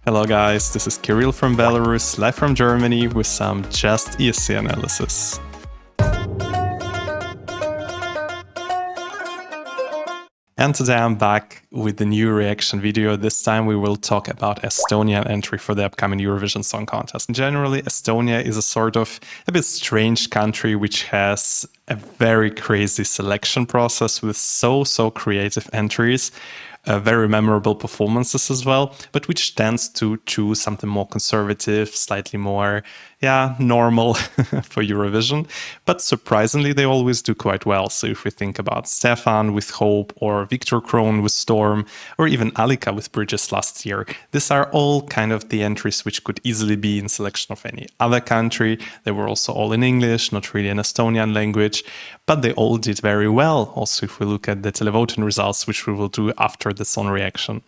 Hello guys, this is Kirill from Belarus, live from Germany with some Just ESC analysis. And today I'm back with the new reaction video. This time we will talk about Estonian entry for the upcoming Eurovision Song Contest. Generally, Estonia is a sort of a bit strange country which has a very crazy selection process with so creative entries. Very memorable performances as well, but which tends to choose something more conservative, slightly more, normal for Eurovision. But surprisingly, they always do quite well. So if we think about Stefan with Hope, or Victor Krohn with Storm, or even Alika with Bridges last year, these are all kind of the entries which could easily be in selection of any other country. They were also all in English, not really in Estonian language, but they all did very well. Also, if we look at the Televoting results, which we will do after the song reaction.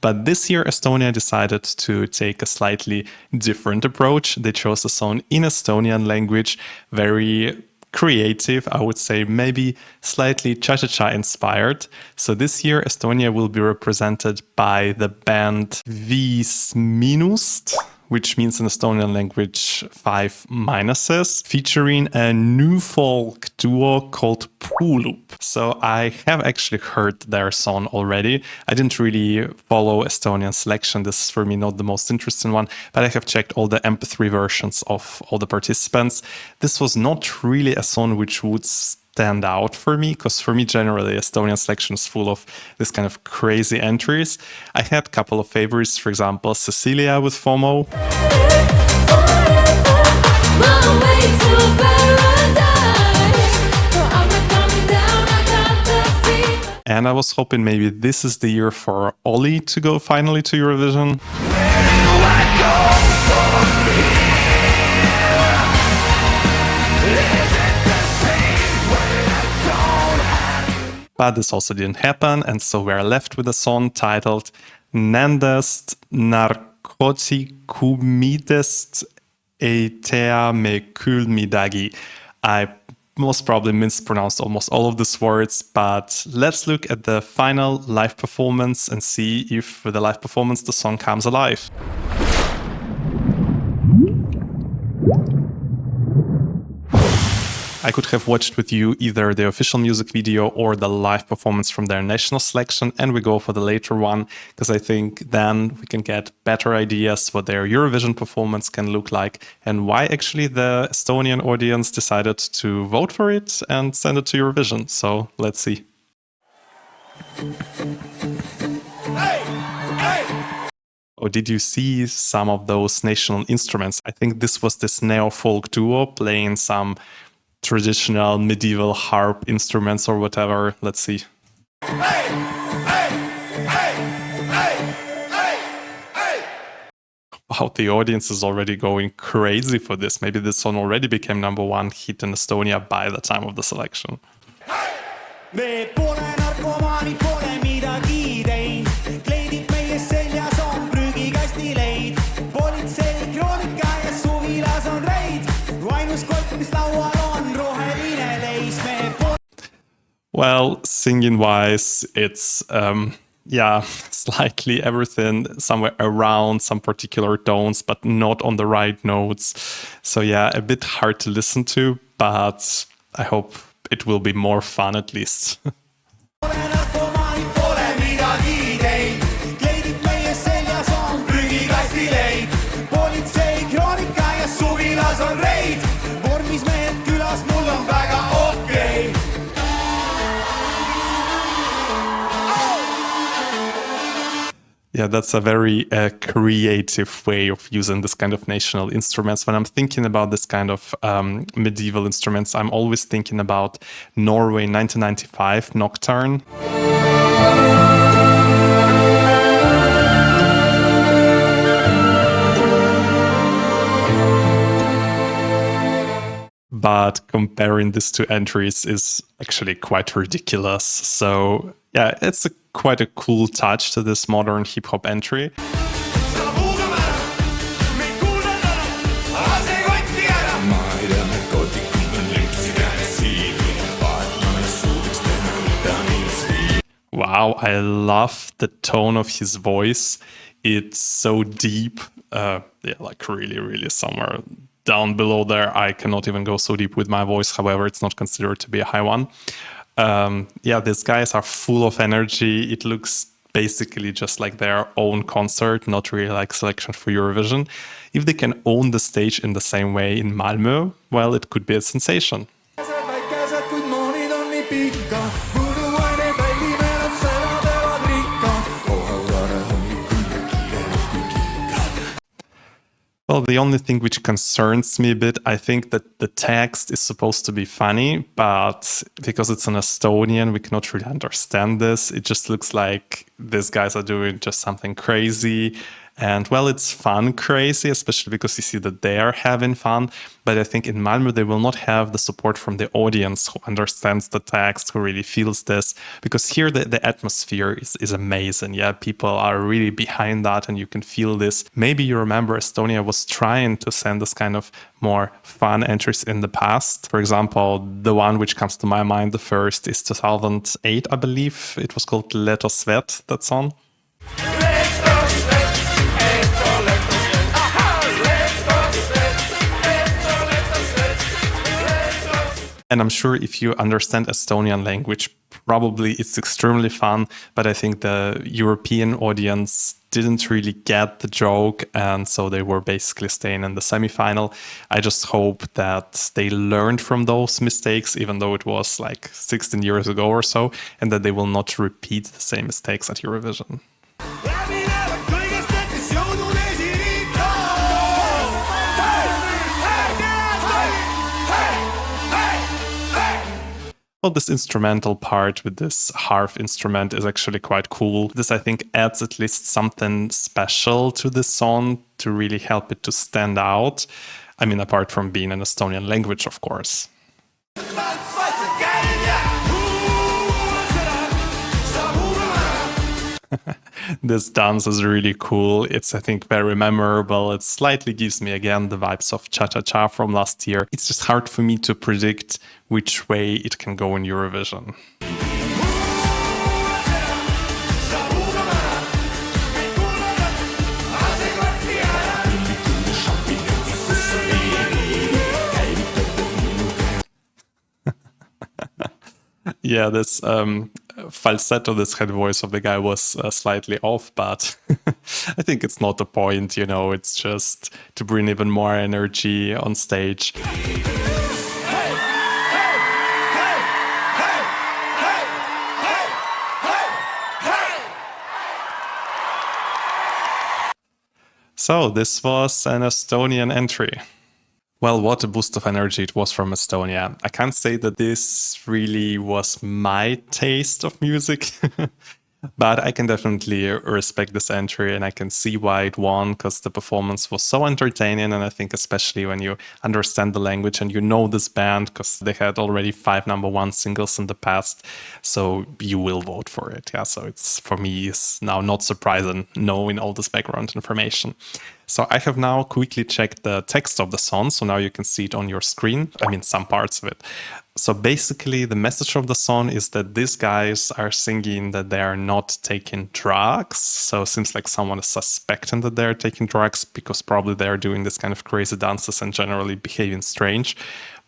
But this year, Estonia decided to take a slightly different approach. They chose a song in Estonian language, very creative, I would say, maybe slightly cha-cha-cha inspired. So this year, Estonia will be represented by the band 5MIINUST, which means in Estonian language 5MIINUST, featuring a new folk duo called Puulup. So I have actually heard their song already. I didn't really follow Estonian selection. This is for me not the most interesting one, but I have checked all the MP3 versions of all the participants. This was not really a song which would stand out for me, because for me generally Estonian selection is full of this kind of crazy entries. I had a couple of favorites, for example Cecilia with FOMO. And I was hoping maybe this is the year for Ollie to go finally to Eurovision. But this also didn't happen, and so we're left with a song titled Nendest narkootikumidest ei tea me küll midagi. I most probably mispronounced almost all of these words, but let's look at the final live performance and see if with the live performance the song comes alive. I could have watched with you either the official music video or the live performance from their national selection, and we go for the later one, because I think then we can get better ideas what their Eurovision performance can look like and why actually the Estonian audience decided to vote for it and send it to Eurovision. So let's see. Oh, did you see some of those national instruments? I think this was this neo-folk duo playing some traditional medieval harp instruments or whatever. Let's see. Wow, the audience is already going crazy for this. Maybe this song already became #1 hit in Estonia by the time of the selection. Well, singing-wise, it's, slightly everything somewhere around some particular tones, but not on the right notes. So yeah, a bit hard to listen to, but I hope it will be more fun at least. Yeah, that's a very creative way of using this kind of national instruments. When I'm thinking about this kind of medieval instruments, I'm always thinking about Norway 1995 Nocturne. But comparing these two entries is actually quite ridiculous. So yeah, it's quite a cool touch to this modern hip-hop entry. Wow, I love the tone of his voice. It's so deep, yeah, like really, really somewhere down below there. I cannot even go so deep with my voice. However, it's not considered to be a high one. Yeah, these guys are full of energy. It looks basically just like their own concert, not really like selection for Eurovision. If they can own the stage in the same way in Malmö, well, it could be a sensation. Well, the only thing which concerns me a bit, I think that the text is supposed to be funny, but because it's an Estonian, we cannot really understand this. It just looks like these guys are doing just something crazy. And well, it's fun crazy, especially because you see that they are having fun. But I think in Malmö, they will not have the support from the audience who understands the text, who really feels this. Because here, the atmosphere is amazing. Yeah, people are really behind that and you can feel this. Maybe you remember Estonia was trying to send this kind of more fun entries in the past. For example, the one which comes to my mind the first is 2008, I believe. It was called Let oss svet, that song. And I'm sure if you understand Estonian language, probably it's extremely fun. But I think the European audience didn't really get the joke. And so they were basically staying in the semifinal. I just hope that they learned from those mistakes, even though it was like 16 years ago or so, and that they will not repeat the same mistakes at Eurovision. Well, this instrumental part with this harp instrument is actually quite cool. This, I think, adds at least something special to this song to really help it to stand out. I mean, apart from being an Estonian language, of course. This dance is really cool. It's, I think, very memorable. It slightly gives me, again, the vibes of Cha-Cha-Cha from last year. It's just hard for me to predict which way it can go in Eurovision. Yeah, this falsetto, this head voice of the guy was slightly off, but I think it's not the point, you know, it's just to bring even more energy on stage. So this was an Estonian entry. Well, what a boost of energy it was from Estonia. I can't say that this really was my taste of music, but I can definitely respect this entry and I can see why it won, because the performance was so entertaining. And I think especially when you understand the language and you know this band, because they had already 5 #1 singles in the past, so you will vote for it. Yeah, so it's, for me, it's now not surprising knowing all this background information. So I have now quickly checked the text of the song, so now you can see it on your screen. I mean, some parts of it. So basically, the message of the song is that these guys are singing that they are not taking drugs. So it seems like someone is suspecting that they're taking drugs because probably they're doing this kind of crazy dances and generally behaving strange.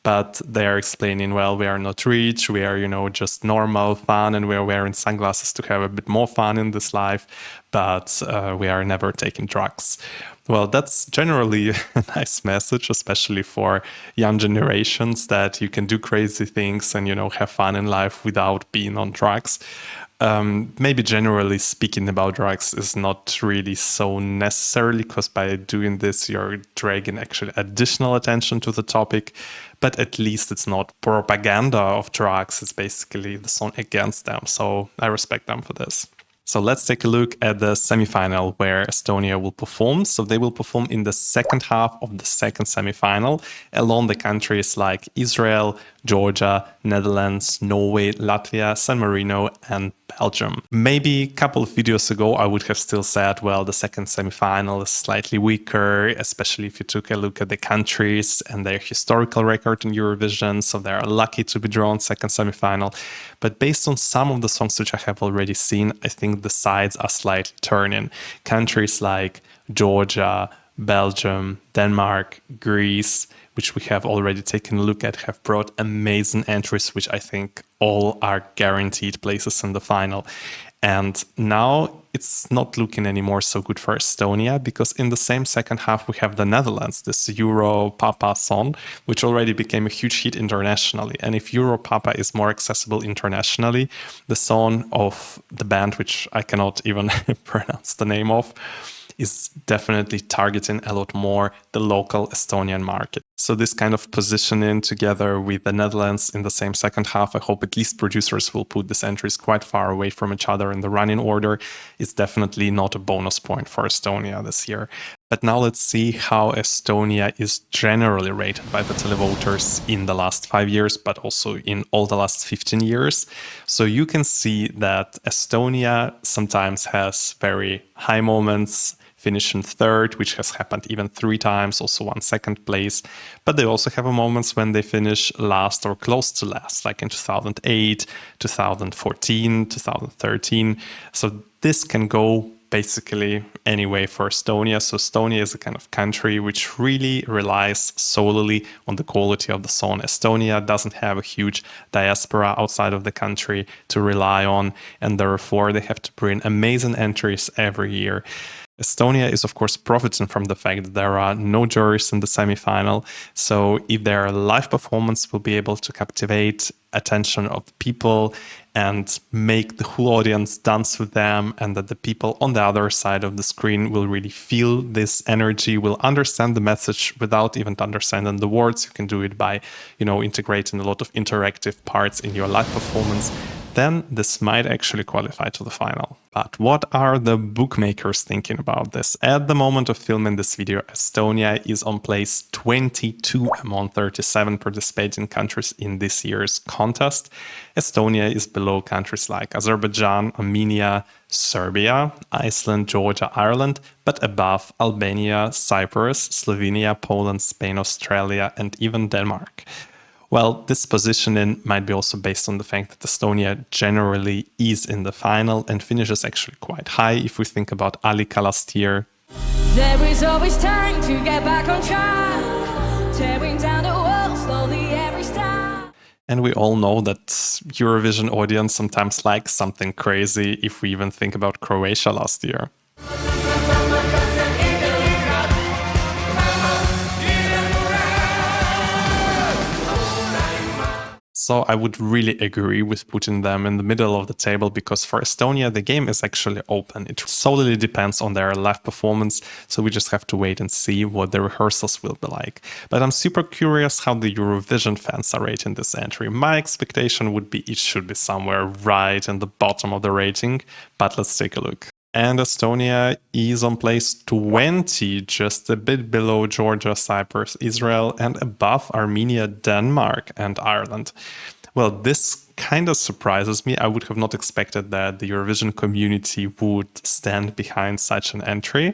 But they're explaining, well, we are not rich, we are, you know, just normal, fun, and we're wearing sunglasses to have a bit more fun in this life, but we are never taking drugs. Well, that's generally a nice message, especially for young generations, that you can do crazy things and, you know, have fun in life without being on drugs. Maybe generally speaking about drugs is not really so necessarily, because by doing this, you're dragging actually additional attention to the topic. But at least it's not propaganda of drugs. It's basically the song against them. So I respect them for this. So let's take a look at the semifinal where Estonia will perform. So they will perform in the second half of the second semifinal along the countries like Israel, Georgia, Netherlands, Norway, Latvia, San Marino, and Belgium. Maybe a couple of videos ago, I would have still said, well, the second semi-final is slightly weaker, especially if you took a look at the countries and their historical record in Eurovision, so they're lucky to be drawn second semi-final. But based on some of the songs which I have already seen, I think the sides are slightly turning. Countries like Georgia, Belgium, Denmark, Greece, which we have already taken a look at, have brought amazing entries, which I think all are guaranteed places in the final. And now it's not looking anymore so good for Estonia, because in the same second half we have the Netherlands, this Euro Papa song, which already became a huge hit internationally. And if Euro Papa is more accessible internationally, the song of the band, which I cannot even pronounce the name of, is definitely targeting a lot more the local Estonian market. So this kind of positioning together with the Netherlands in the same second half, I hope at least producers will put these entries quite far away from each other in the running order, is definitely not a bonus point for Estonia this year. But now let's see how Estonia is generally rated by the televoters in the last 5 years, but also in all the last 15 years. So you can see that Estonia sometimes has very high moments, finishing third, which has happened even 3 times, also won second place. But they also have moments when they finish last or close to last, like in 2008, 2014, 2013. So this can go basically anyway for Estonia. So Estonia is a kind of country which really relies solely on the quality of the song. Estonia doesn't have a huge diaspora outside of the country to rely on, and therefore they have to bring amazing entries every year. Estonia is, of course, profiting from the fact that there are no juries in the semi-final. So if their live performance will be able to captivate attention of people and make the whole audience dance with them, and that the people on the other side of the screen will really feel this energy, will understand the message without even understanding the words. You can do it by, integrating a lot of interactive parts in your live performance. Then this might actually qualify to the final. But what are the bookmakers thinking about this? At the moment of filming this video, Estonia is on place 22 among 37 participating countries in this year's contest. Estonia is below countries like Azerbaijan, Armenia, Serbia, Iceland, Georgia, Ireland, but above Albania, Cyprus, Slovenia, Poland, Spain, Australia, and even Denmark. Well, this positioning might be also based on the fact that Estonia generally is in the final and finishes actually quite high. If we think about Alika last year, there is always time to get back on track, tearing down the walls slowly every step. And we all know that Eurovision audience sometimes likes something crazy, if we even think about Croatia last year. So I would really agree with putting them in the middle of the table, because for Estonia, the game is actually open. It solely depends on their live performance. So we just have to wait and see what the rehearsals will be like. But I'm super curious how the Eurovision fans are rating this entry. My expectation would be it should be somewhere right in the bottom of the rating. But let's take a look. And Estonia is on place 20, just a bit below Georgia, Cyprus, Israel, and above Armenia, Denmark, and Ireland. Well, this kind of surprises me. I would have not expected that the Eurovision community would stand behind such an entry,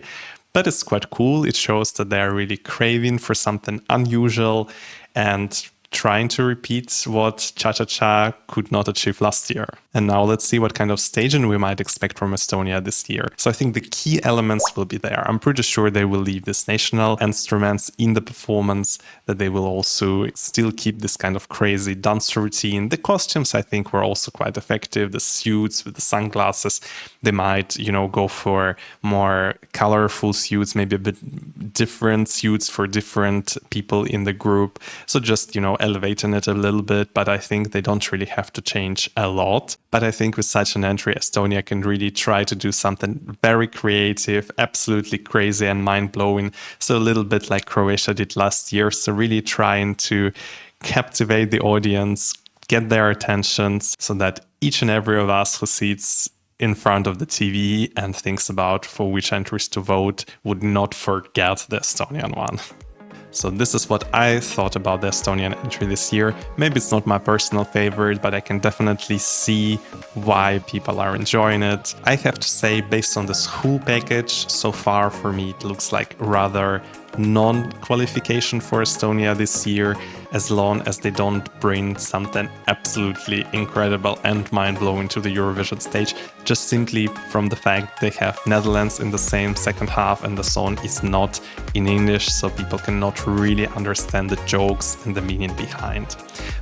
but it's quite cool. It shows that they are really craving for something unusual and trying to repeat what Cha-Cha-Cha could not achieve last year. And now let's see what kind of staging we might expect from Estonia this year. So I think the key elements will be there. I'm pretty sure they will leave these national instruments in the performance, that they will also still keep this kind of crazy dance routine. The costumes, I think, were also quite effective. The suits with the sunglasses, they might, go for more colorful suits, maybe a bit different suits for different people in the group. So just, elevating it a little bit, but I think they don't really have to change a lot. But I think with such an entry, Estonia can really try to do something very creative, absolutely crazy and mind-blowing. So a little bit like Croatia did last year. So really trying to captivate the audience, get their attention, so that each and every of us who sits in front of the TV and thinks about for which entries to vote would not forget the Estonian one. So this is what I thought about the Estonian entry this year. Maybe it's not my personal favorite, but I can definitely see why people are enjoying it. I have to say, based on this whole package, so far for me it looks like rather non-qualification for Estonia this year, as long as they don't bring something absolutely incredible and mind-blowing to the Eurovision stage, just simply from the fact they have Netherlands in the same second half and the song is not in English, so people cannot really understand the jokes and the meaning behind.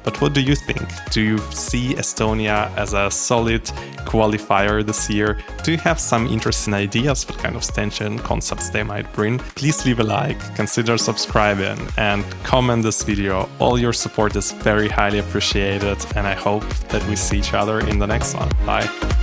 But what do you think? Do you see Estonia as a solid qualifier this year? Do you have some interesting ideas what kind of stanchion concepts they might bring? Please leave a like, consider subscribing and comment this video. All your support is very highly appreciated, and I hope that we see each other in the next one. Bye!